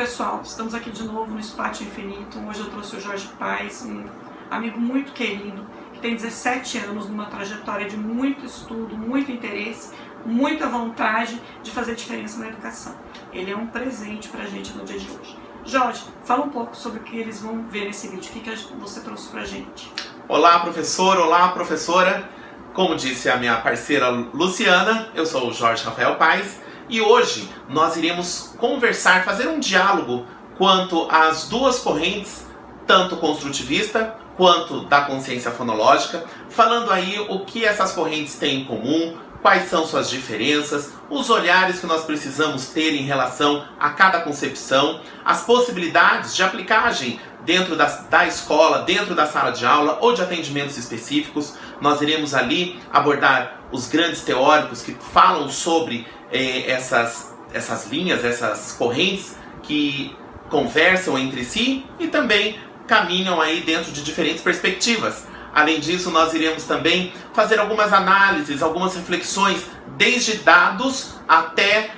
pessoal, estamos aqui de novo no Espaço Infinito. Hoje eu trouxe o Jorge Paes, um amigo muito querido, que tem 17 anos, numa trajetória de muito estudo, muito interesse, muita vontade de fazer diferença na educação. Ele é um presente pra gente no dia de hoje. Jorge, fala um pouco sobre o que eles vão ver nesse vídeo. O que você trouxe pra gente? Olá, professor. Olá, professora. Como disse a minha parceira Luciana, eu sou o Jorge Rafael Paes e hoje nós iremos conversar, fazer um diálogo quanto às duas correntes, tanto construtivista quanto da consciência fonológica, falando aí o que essas correntes têm em comum, quais são suas diferenças, os olhares que nós precisamos ter em relação a cada concepção, as possibilidades de aplicagem dentro da escola, dentro da sala de aula ou de atendimentos específicos. Nós iremos ali abordar os grandes teóricos que falam sobre essas linhas, essas correntes que conversam entre si e também caminham aí dentro de diferentes perspectivas. Além disso, nós iremos também fazer algumas análises, algumas reflexões, desde dados até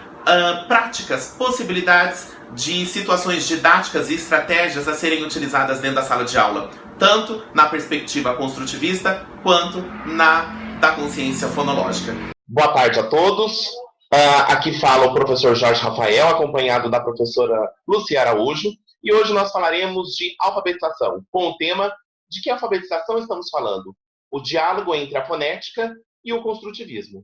práticas, possibilidades de situações didáticas e estratégias a serem utilizadas dentro da sala de aula, tanto na perspectiva construtivista quanto na da consciência fonológica. Boa tarde a todos. Aqui fala o professor Jorge Rafael, acompanhado da professora Lucia Araújo, e hoje nós falaremos de alfabetização, com o tema de que alfabetização estamos falando? O diálogo entre a fonética e o construtivismo.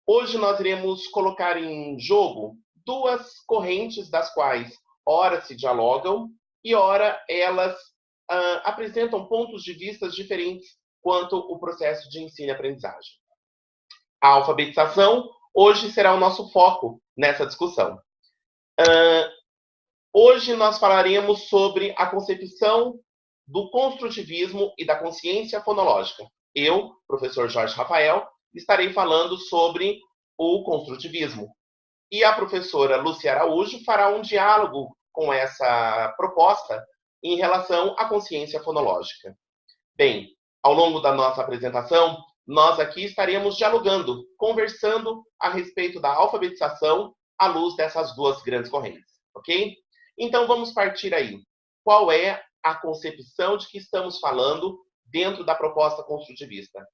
Hoje nós iremos colocar em jogo duas correntes das quais ora se dialogam e ora elas apresentam pontos de vista diferentes quanto ao processo de ensino e aprendizagem. A alfabetização hoje será o nosso foco nessa discussão. Hoje nós falaremos sobre a concepção do construtivismo e da consciência fonológica. Eu, professor Jorge Rafael, estarei falando sobre o construtivismo. E a professora Lucia Araújo fará um diálogo com essa proposta em relação à consciência fonológica. Bem, ao longo da nossa apresentação, nós aqui estaremos dialogando, conversando a respeito da alfabetização à luz dessas duas grandes correntes, ok? Então vamos partir aí. Qual é a concepção de que estamos falando dentro da proposta construtivista?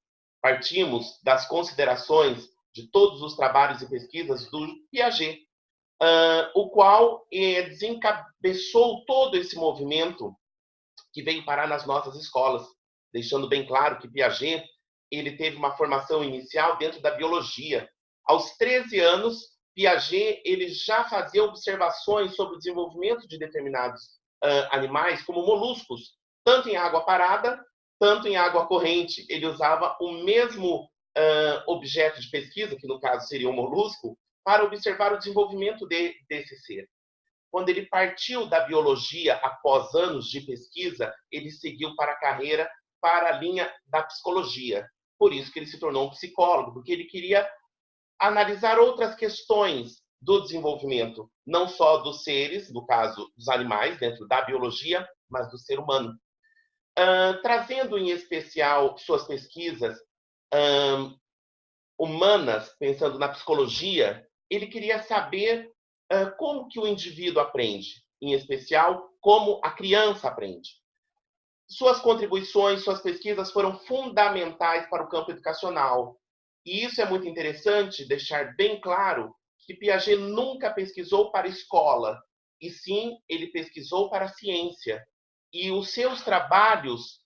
Partimos das considerações de todos os trabalhos e pesquisas do Piaget, o qual desencabeçou todo esse movimento que veio parar nas nossas escolas, deixando bem claro que Piaget ele teve uma formação inicial dentro da biologia. Aos 13 anos, Piaget ele já fazia observações sobre o desenvolvimento de determinados animais, como moluscos, tanto em água parada, tanto em água corrente. Ele usava o mesmo objeto de pesquisa, que no caso seria um molusco, para observar o desenvolvimento desse ser. Quando ele partiu da biologia após anos de pesquisa, ele seguiu para a carreira, para a linha da psicologia. Por isso que ele se tornou um psicólogo, porque ele queria analisar outras questões do desenvolvimento, não só dos seres, no caso dos animais, dentro da biologia, mas do ser humano. Trazendo em especial suas pesquisas humanas, pensando na psicologia, ele queria saber como que o indivíduo aprende, em especial como a criança aprende. Suas contribuições, suas pesquisas foram fundamentais para o campo educacional. E isso é muito interessante deixar bem claro que Piaget nunca pesquisou para a escola, e sim, ele pesquisou para a ciência. E os seus trabalhos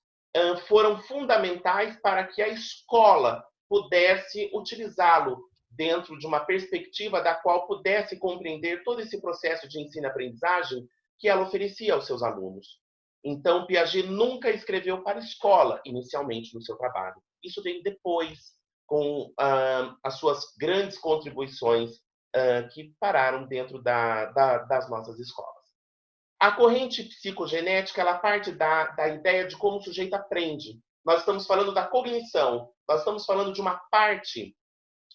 foram fundamentais para que a escola pudesse utilizá-lo dentro de uma perspectiva da qual pudesse compreender todo esse processo de ensino-aprendizagem que ela oferecia aos seus alunos. Então, Piaget nunca escreveu para a escola, inicialmente, no seu trabalho. Isso veio depois, com as suas grandes contribuições que pararam dentro das nossas escolas. A corrente psicogenética ela parte da ideia de como o sujeito aprende. Nós estamos falando da cognição, nós estamos falando de uma parte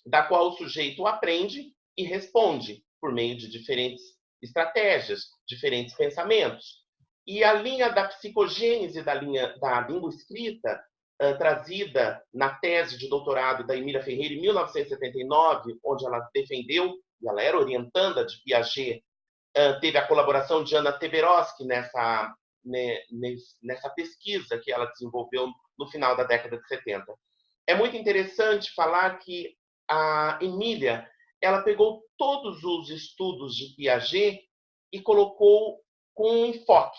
da qual o sujeito aprende e responde por meio de diferentes estratégias, diferentes pensamentos. E a linha da psicogênese da língua escrita, trazida na tese de doutorado da Emília Ferreira em 1979, onde ela defendeu, e ela era orientanda de Piaget, teve a colaboração de Anna Teberoski nessa pesquisa que ela desenvolveu no final da década de 70. É muito interessante falar que a Emília, ela pegou todos os estudos de Piaget e colocou com um enfoque.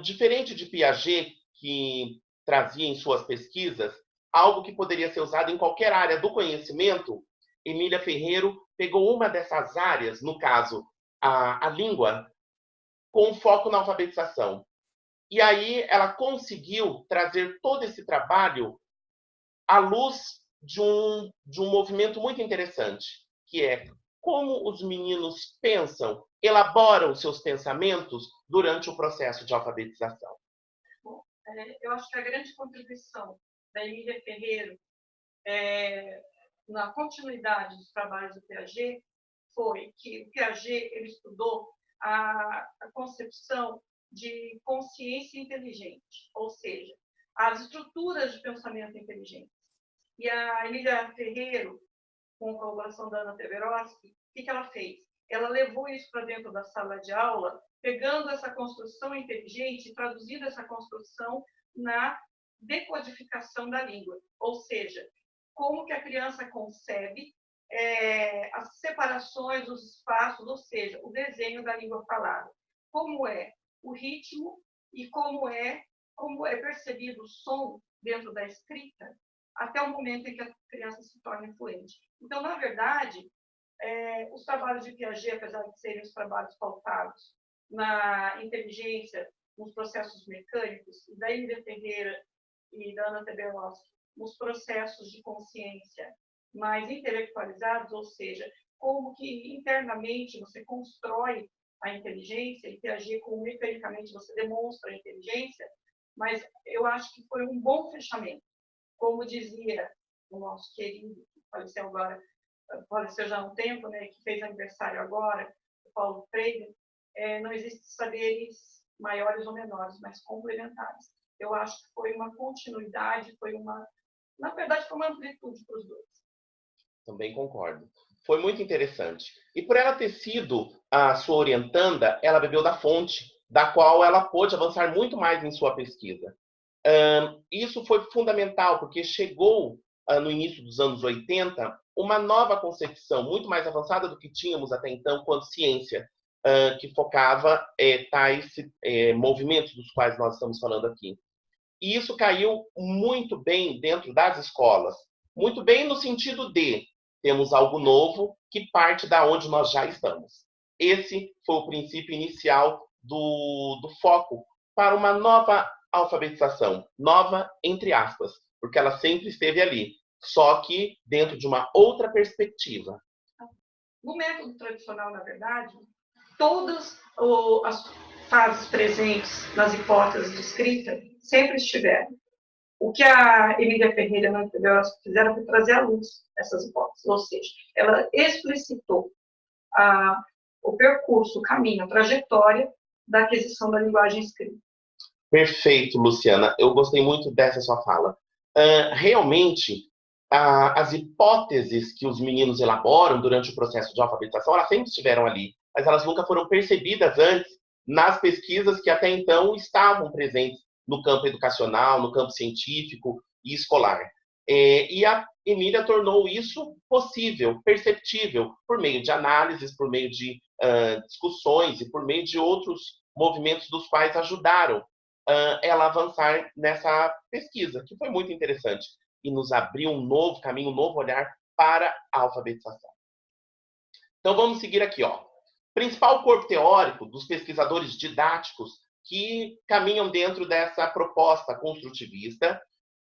Diferente de Piaget, que trazia em suas pesquisas algo que poderia ser usado em qualquer área do conhecimento, Emília Ferreiro pegou uma dessas áreas, no caso, a língua, com foco na alfabetização. E aí ela conseguiu trazer todo esse trabalho à luz de um movimento muito interessante, que é como os meninos pensam, elaboram seus pensamentos durante o processo de alfabetização. Bom, eu acho que a grande contribuição da Emília Ferreiro na continuidade dos trabalhos do Piaget foi que o Piaget ele estudou a concepção de consciência inteligente, ou seja, as estruturas de pensamento inteligente. E a Emília Ferreiro, com a colaboração da Anna Teberoski, o que ela fez? Ela levou isso para dentro da sala de aula, pegando essa construção inteligente e traduzindo essa construção na decodificação da língua, ou seja, como que a criança concebe as separações, os espaços, ou seja, o desenho da língua falada, como é o ritmo e como é percebido o som dentro da escrita, até o momento em que a criança se torna fluente. Então, na verdade, os trabalhos de Piaget, apesar de serem os trabalhos pautados na inteligência, nos processos mecânicos, e da Emília Ferreira e da Anna Teberoski, nos processos de consciência mais intelectualizados, ou seja, como que internamente você constrói a inteligência, e Piaget, como mecanicamente você demonstra a inteligência, mas eu acho que foi um bom fechamento. Como dizia o nosso querido, que faleceu agora, faleceu já há um tempo, né, que fez aniversário agora, o Paulo Freire, não existem saberes maiores ou menores, mas complementares. Eu acho que foi uma continuidade, na verdade, foi uma amplitude para os dois. Também concordo. Foi muito interessante. E por ela ter sido a sua orientanda, ela bebeu da fonte, da qual ela pôde avançar muito mais em sua pesquisa. Isso foi fundamental, porque chegou, no início dos anos 80, uma nova concepção, muito mais avançada do que tínhamos até então, quanto ciência, que focava tais movimentos dos quais nós estamos falando aqui. E isso caiu muito bem dentro das escolas. Muito bem no sentido de temos algo novo que parte da onde nós já estamos. Esse foi o princípio inicial do foco para uma nova alfabetização. Nova, entre aspas, porque ela sempre esteve ali, só que dentro de uma outra perspectiva. No método tradicional, na verdade, todas as fases presentes nas hipóteses de escrita sempre estiveram. O que a Emília Ferreira e a Anna Teberoski fizeram foi trazer à luz essas hipóteses, ou seja, ela explicitou o percurso, o caminho, a trajetória da aquisição da linguagem escrita. Perfeito, Luciana. Eu gostei muito dessa sua fala. Realmente, as hipóteses que os meninos elaboram durante o processo de alfabetização, elas sempre estiveram ali, mas elas nunca foram percebidas antes nas pesquisas que até então estavam presentes no campo educacional, no campo científico e escolar. E a Emília tornou isso possível, perceptível, por meio de análises, por meio de discussões e por meio de outros movimentos dos quais ajudaram ela avançar nessa pesquisa, que foi muito interessante e nos abriu um novo caminho, um novo olhar para a alfabetização. Então vamos seguir aqui, ó. Principal corpo teórico dos pesquisadores didáticos que caminham dentro dessa proposta construtivista,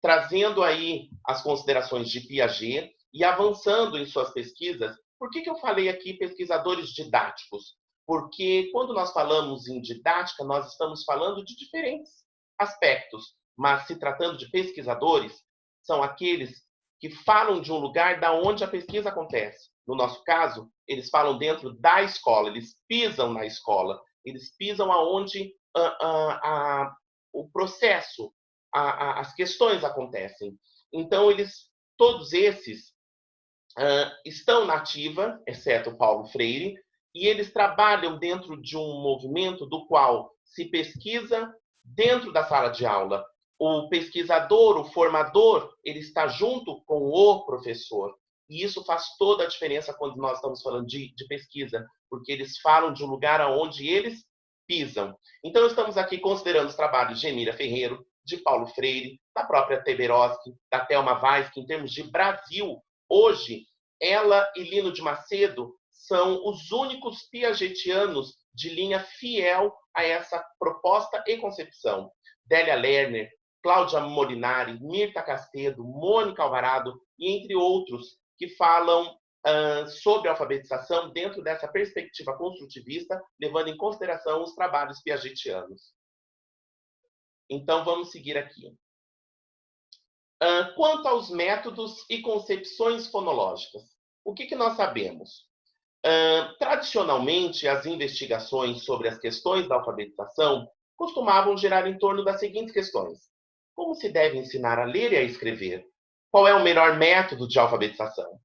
trazendo aí as considerações de Piaget e avançando em suas pesquisas. Por que eu falei aqui pesquisadores didáticos? Porque quando nós falamos em didática, nós estamos falando de diferentes aspectos, mas se tratando de pesquisadores, são aqueles que falam de um lugar da onde a pesquisa acontece. No nosso caso, eles falam dentro da escola, eles pisam na escola, eles pisam aonde o processo, as questões acontecem. Então, todos esses estão na ativa, exceto o Paulo Freire, e eles trabalham dentro de um movimento do qual se pesquisa dentro da sala de aula. O pesquisador, o formador, ele está junto com o professor. E isso faz toda a diferença quando nós estamos falando de pesquisa, porque eles falam de um lugar onde eles pisam. Então, estamos aqui considerando os trabalhos de Emília Ferreiro, de Paulo Freire, da própria Teberoski, da Thelma Weiss, que em termos de Brasil, hoje, ela e Lino de Macedo são os únicos piagetianos de linha fiel a essa proposta e concepção. Délia Lerner, Cláudia Molinari, Mirta Castedo, Mônica Alvarado, e entre outros, que falam sobre a alfabetização dentro dessa perspectiva construtivista, levando em consideração os trabalhos piagetianos. Então, vamos seguir aqui. Quanto aos métodos e concepções fonológicas, o que nós sabemos? Tradicionalmente, as investigações sobre as questões da alfabetização costumavam girar em torno das seguintes questões. Como se deve ensinar a ler e a escrever? Qual é o melhor método de alfabetização?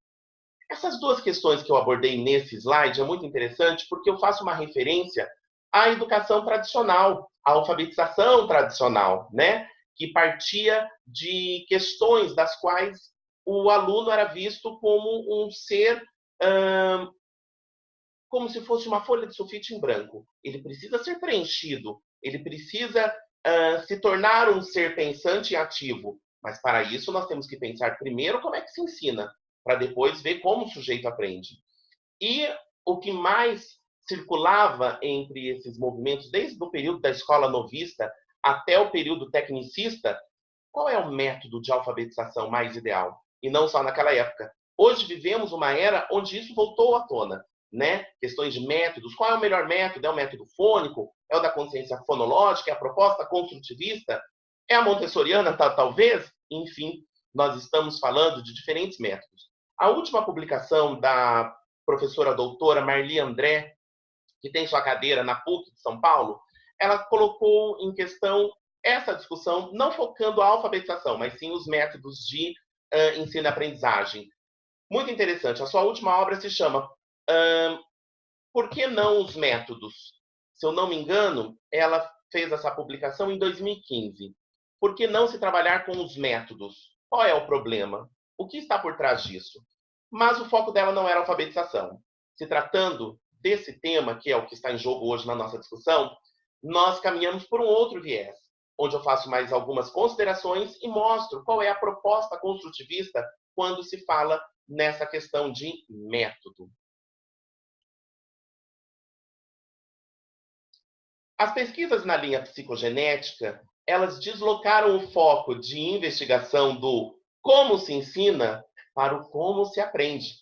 Essas duas questões que eu abordei nesse slide é muito interessante porque eu faço uma referência à educação tradicional, à alfabetização tradicional, né? Que partia de questões das quais o aluno era visto como um ser, como se fosse uma folha de sulfite em branco. Ele precisa ser preenchido, ele precisa se tornar um ser pensante e ativo. Mas para isso nós temos que pensar primeiro como é que se ensina, para depois ver como o sujeito aprende. E o que mais circulava entre esses movimentos, desde o período da escola novista até o período tecnicista, qual é o método de alfabetização mais ideal? E não só naquela época. Hoje vivemos uma era onde isso voltou à tona, né? Questões de métodos. Qual é o melhor método? É o método fônico? É o da consciência fonológica? É a proposta construtivista? É a montessoriana, talvez? Enfim, nós estamos falando de diferentes métodos. A última publicação da professora doutora Marli André, que tem sua cadeira na PUC de São Paulo, ela colocou em questão essa discussão, não focando a alfabetização, mas sim os métodos de ensino-aprendizagem. Muito interessante. A sua última obra se chama Por que não os métodos? Se eu não me engano, ela fez essa publicação em 2015. Por que não se trabalhar com os métodos? Qual é o problema? O que está por trás disso? Mas o foco dela não era a alfabetização. Se tratando desse tema, que é o que está em jogo hoje na nossa discussão, nós caminhamos por um outro viés, onde eu faço mais algumas considerações e mostro qual é a proposta construtivista quando se fala nessa questão de método. As pesquisas na linha psicogenética, elas deslocaram o foco de investigação do como se ensina para o como se aprende.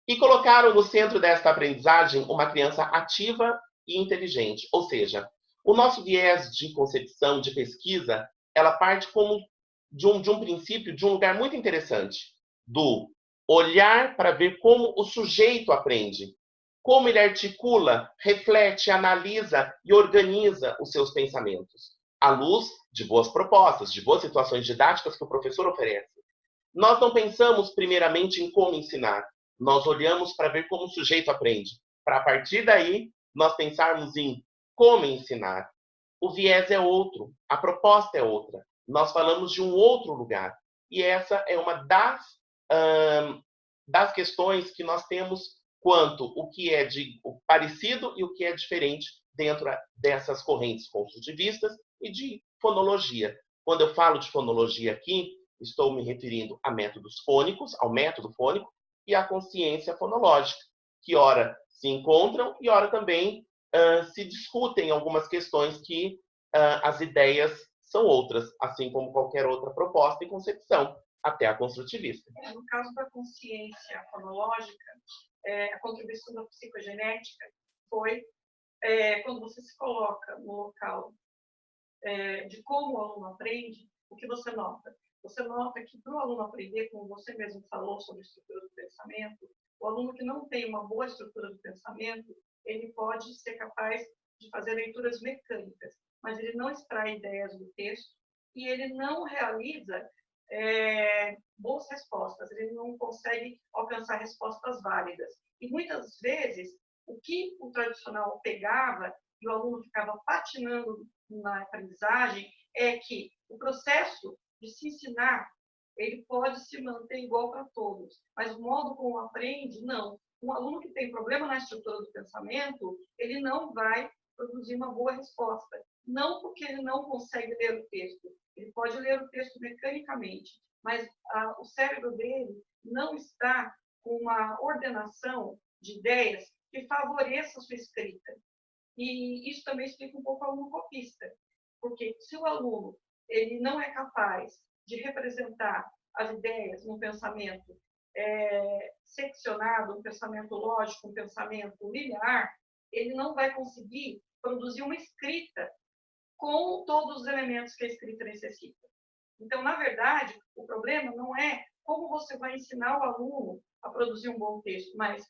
E colocaram no centro desta aprendizagem uma criança ativa e inteligente. Ou seja, o nosso viés de concepção, de pesquisa, ela parte como de um princípio, de um lugar muito interessante, do olhar para ver como o sujeito aprende, como ele articula, reflete, analisa e organiza os seus pensamentos, à luz de boas propostas, de boas situações didáticas que o professor oferece. Nós não pensamos primeiramente em como ensinar, nós olhamos para ver como o sujeito aprende, para a partir daí nós pensarmos em como ensinar. O viés é outro, a proposta é outra, nós falamos de um outro lugar. E essa é uma das questões que nós temos quanto o que é o parecido e o que é diferente dentro dessas correntes construtivistas e de fonologia. Quando eu falo de fonologia aqui, estou me referindo a métodos fônicos, ao método fônico e à consciência fonológica, que ora se encontram e ora também se discutem algumas questões que as ideias são outras, assim como qualquer outra proposta e concepção, até a construtivista. No caso da consciência fonológica, a contribuição da psicogenética foi quando você se coloca no local de como o aluno aprende, o que você nota? Você nota que para o aluno aprender, como você mesmo falou sobre estrutura do pensamento, o aluno que não tem uma boa estrutura do pensamento, ele pode ser capaz de fazer leituras mecânicas, mas ele não extrai ideias do texto e ele não realiza boas respostas, ele não consegue alcançar respostas válidas. E muitas vezes O que o tradicional pegava e o aluno ficava patinando na aprendizagem é que o processo de se ensinar, ele pode se manter igual para todos, mas o modo como aprende, não. Um aluno que tem problema na estrutura do pensamento, ele não vai produzir uma boa resposta. Não porque ele não consegue ler o texto, ele pode ler o texto mecanicamente, mas o cérebro dele não está com uma ordenação de ideias que favoreça a sua escrita. E isso também explica um pouco o aluno copista, porque se o aluno ele não é capaz de representar as ideias num pensamento seccionado, um pensamento lógico, um pensamento linear, ele não vai conseguir produzir uma escrita com todos os elementos que a escrita necessita. Então, na verdade, o problema não é como você vai ensinar o aluno a produzir um bom texto, mas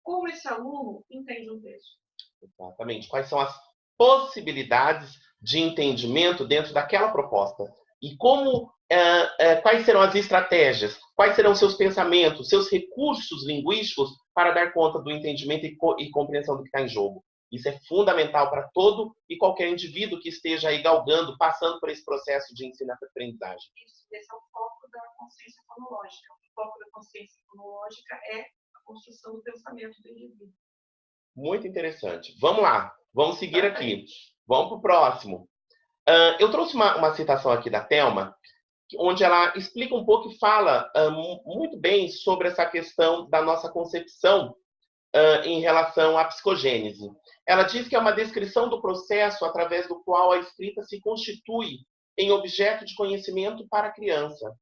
como esse aluno entende um texto. Exatamente. Quais são as possibilidades de entendimento dentro daquela proposta? E quais serão as estratégias? Quais serão seus pensamentos, seus recursos linguísticos para dar conta do entendimento e compreensão do que está em jogo? Isso é fundamental para todo e qualquer indivíduo que esteja aí galgando, passando por esse processo de ensino-aprendizagem. Esse é o foco da consciência fonológica. O foco da consciência fonológica é a construção do pensamento do indivíduo. Muito interessante. Vamos lá, vamos seguir aqui. Vamos para o próximo. Eu trouxe uma citação aqui da Thelma, onde ela explica um pouco e fala muito bem sobre essa questão da nossa concepção em relação à psicogênese. Ela diz que é uma descrição do processo através do qual a escrita se constitui em objeto de conhecimento para a criança.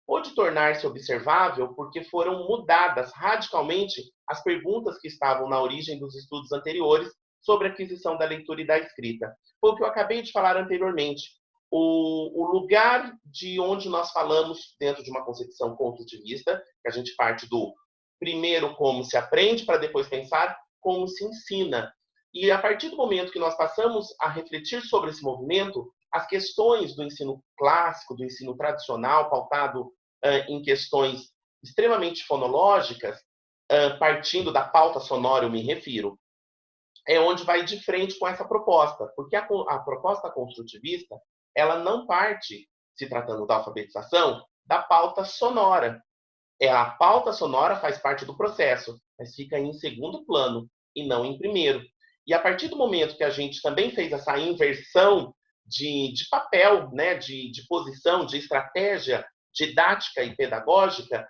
Pode tornar-se observável porque foram mudadas radicalmente as perguntas que estavam na origem dos estudos anteriores sobre a aquisição da leitura e da escrita. Foi o que eu acabei de falar anteriormente. O lugar de onde nós falamos dentro de uma concepção construtivista, que a gente parte do primeiro como se aprende, para depois pensar como se ensina. E a partir do momento que nós passamos a refletir sobre esse movimento, as questões do ensino clássico, do ensino tradicional, pautado em questões extremamente fonológicas, partindo da pauta sonora, eu me refiro, é onde vai de frente com essa proposta, porque a proposta construtivista, ela não parte, se tratando da alfabetização, da pauta sonora. A pauta sonora faz parte do processo, mas fica em segundo plano e não em primeiro. E a partir do momento que a gente também fez essa inversão de papel, né, de posição, de estratégia didática e pedagógica,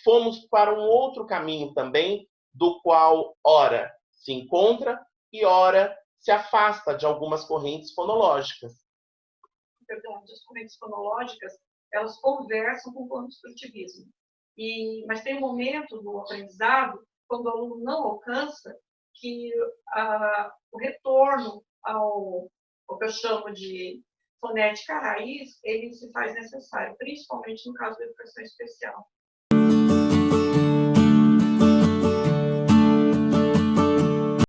fomos para um outro caminho também, do qual, ora, se encontra e, ora, se afasta de algumas correntes fonológicas. Verdade, as correntes fonológicas, elas conversam com o construtivismo. Mas tem um momento do aprendizado, quando o aluno não alcança, que o retorno ao que eu chamo de fonética raiz, ele se faz necessário, principalmente no caso da educação especial.